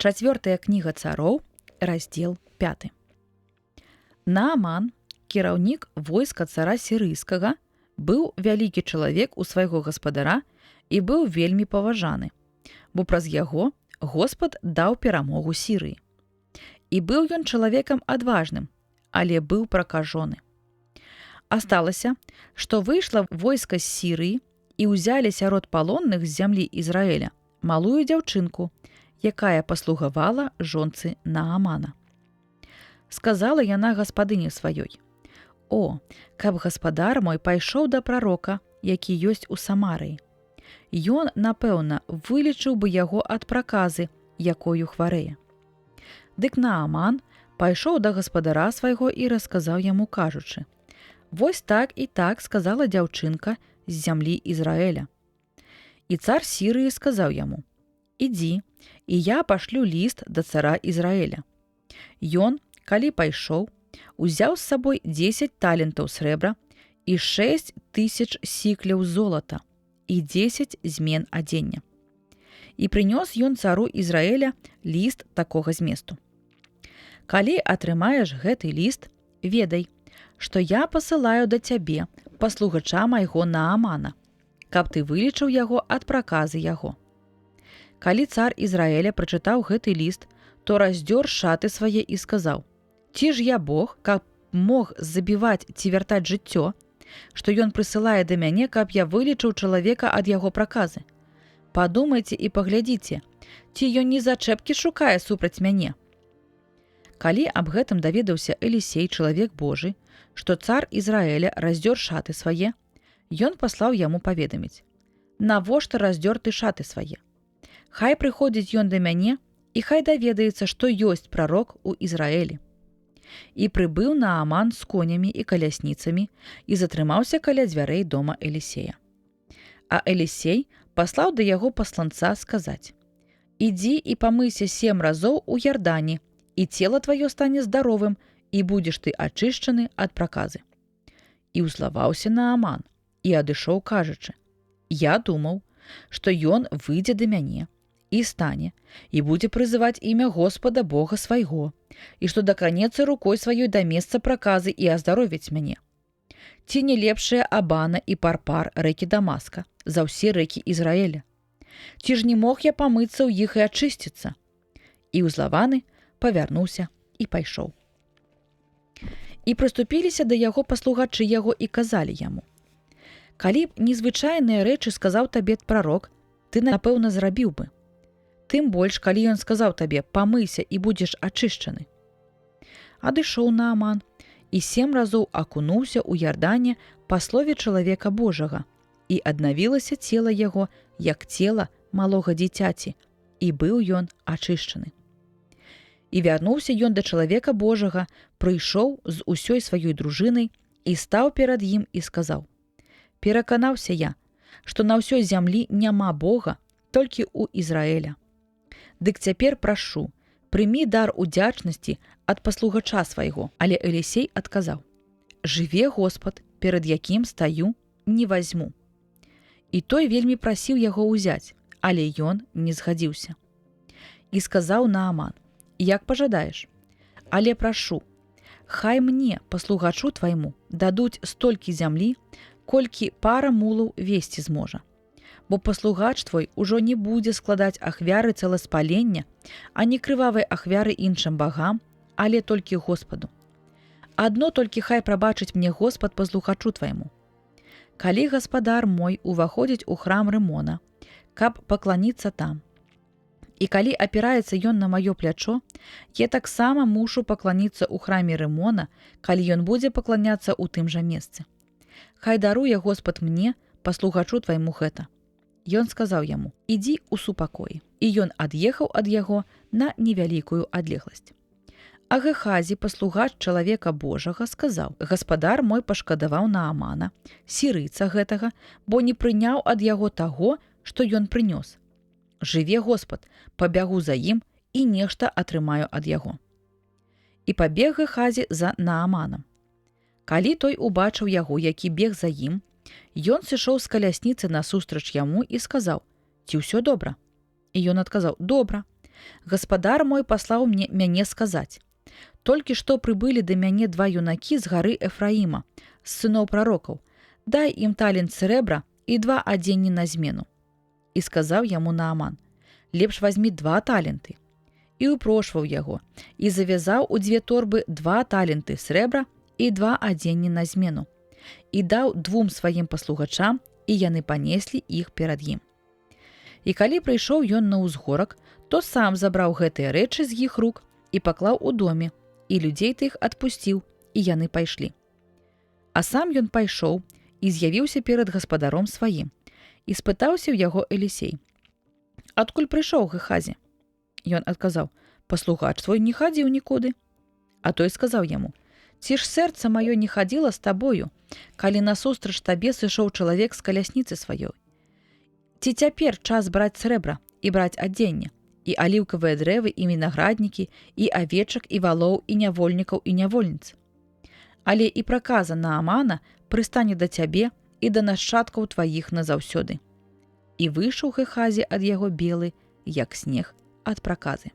Чацвёртая кніга цароў, раздзел 5. Нааман, кіраўнік войска цара сірыйскага, быў вялікі чалавек у свайго гаспадара і быў вельмі паважаны, бо праз яго Господ даў перамогу Сірыі. І быў ён чалавекам адважным, але быў пракажоны. Асталася, што выйшла войска з Сірыі і ўзялі сярод палонных з зямлі Ізраэля малую дзяўчынку, якая паслугавала жонцы Наамана. Сказала яна гаспадыні сваёй: «О, каб гаспадар мой пайшоў да прарока, які ёсць у Самарыі. Ён, напэўна, вылечыў бы яго ад праказы, якою хварэе». Дык Нааман пайшоў да гаспадара свайго і расказаў яму, кажучы: «Вось так і так сказала дзяўчынка з зямлі Ізраэля». І цар Сірыі сказаў яму: «Ідзі, і я пашлю ліст да цара Ізраэля». Ён, калі пайшоў, узяў з сабой 10 талентаў срэбра і 6000 сікляў золата і 10 змен адзення. І прынёс ён цару Ізраэля ліст такога зместу: «Калі атрымаеш гэты ліст, ведай, што я пасылаю да цябе паслугача майго Наамана, каб ты вылечыў яго ад праказы яго». Калі цар Ізраэля прачытаў гэты ліст, то раздзёр шаты свае і сказаў: «Ці ж я Бог, каб мог забіваць ці вяртаць жыццё, што ён прысылае да мяне, каб я вылечыў чалавека ад яго праказы? Падумайце і паглядзіце, ці ён не зачэпкі шукае супраць мяне». Калі аб гэтым даведаўся Элісей, чалавек Божы, што цар Ізраэля раздзёр шаты свае, ён паслаў яму паведаміць: «Навошта раздзёр ты шаты свае? Хай прыходзіць ён да мяне, і хай даведаецца, што ёсць прарок у Ізраэлі». І прыбыў Нааман з конямі і калясніцамі і затрымаўся каля дзвярэй дома Элісея. А Элісей паслаў да яго пасланца сказаць: «Ідзі і памыйся 7 разоў у Ярдане, і цела тваё стане здаровым, і будзеш ты ачышчаны ад праказы». І ўзлаваўся Нааман і адышоў, кажучы: «Я думаў, што ён выйдзе да мяне і стане, і будзе прызываць імя Господа Бога свайго, і што дакранецца рукой сваёй да месца праказы і аздаровіць мяне. Ці не лепшая Абана і Парпар рэкі Дамаска за ўсе рэкі Ізраэля? Ці ж не мог я памыцца ў іх і ачысціцца?» І ўзлаваны павярнуўся і пайшоў. І прыступіліся да яго паслугачы яго і казалі яму: «Калі б незвычайныя рэчы сказаў табе прарок, ты, напэўна, зрабіў бы. Тым больш, калі ён сказаў табе: памыйся і будзеш ачышчаны». Адышоў Нааман і 7 разоў акунуўся ў Ярдане па слове чалавека Божага, і аднавілася цела яго, як цела малога дзіцяці, і быў ён ачышчаны. І вярнуўся ён да чалавека Божага, прыйшоў з усёй сваёй дружынай і стаў перад ім і сказаў: «Пераканаўся я, што на ўсёй зямлі няма Бога, толькі ў Ізраэля. Дык цяпер прашу, прымі дар удзячнасці ад паслугача свайго». Але Элісей адказаў: «Жыве Господ, перад якім стаю, не вазьму». І той вельмі прасіў яго ўзяць, але ён не згадзіўся. І сказаў Нааман: «Як пажадаеш, але прашу, хай мне, паслугачу твайму, дадуць столькі зямлі, колькі пара мулаў весці зможа. Бо паслугач твой ужо не будзе складаць ахвяры цэласпалення, а не крывавай ахвяры іншым багам, але толькі Господу. Адно толькі хай прабачыць мне Господ паслугачу твайму. Калі гаспадар мой уваходзіць у храм Рымона, каб пакланіцца там, і калі апіраецца ён на маё плячо, я таксама мушу пакланіцца ў храме Рымона, калі ён будзе пакланяцца ў тым жа месцы. Хай даруе Господ мне, паслугачу твайму, гэта». Ён сказаў яму: «Ідзі ў супакоі». І ён ад'ехаў ад яго на невялікую адлегласць. А Гехазі, паслугач чалавека Божага, сказаў: «Гаспадар мой пашкадаваў Наамана, сірыйца гэтага, бо не прыняў ад яго таго, што ён прынёс. Жыве Господ, пабягу за ім і нешта атрымаю ад яго». І пабег Гехазі за Нааманам. Калі той убачыў яго, які бег за ім, ён сышоў з калясніцы насустрач яму і сказаў: «Ці ўсё добра?» І ён адказаў: «Добра». Гаспадар мой паслаў мяне сказаць: толькі што прыбылі да мяне 2 юнакі з гары Эфраіма, з сыноў прарокаў, дай ім талент срэбра і 2 адзенні на змену. І сказаў яму Нааман: лепш вазьмі 2 таленты. І упрошваў яго, і завязаў у 2 торбы 2 таленты срэбра і 2 адзенні на змену. І даў 2 сваім паслугачам, і яны панеслі іх перад ім. І калі прыйшоў ён на ўзгорак, то сам забраў гэтыя рэчы з іх рук і паклаў у доме, і людзей тых адпусціў, і яны пайшлі. А сам ён пайшоў і з'явіўся перад гаспадаром сваім, і спытаўся ў яго Элісей: адкуль прыйшоў Гехазі? Ён адказаў: паслугач твой не хадзіў нікуды. А той сказаў яму: ці ж сэрца маё не хадзіла з табою, калі насустрач табе сышоў чалавек з калясніцы сваёй? Ці цяпер час браць срэбра і браць адзенне, і аліўкавыя дрэвы, і вінаграднікі, і авечак, і валоў, і нявольнікаў, і нявольніц? Але і праказа Наамана прыстане да цябе і да нашчадкаў тваіх назаўсёды. І выйшаў Гехазі ад яго белы, як снег ад праказы.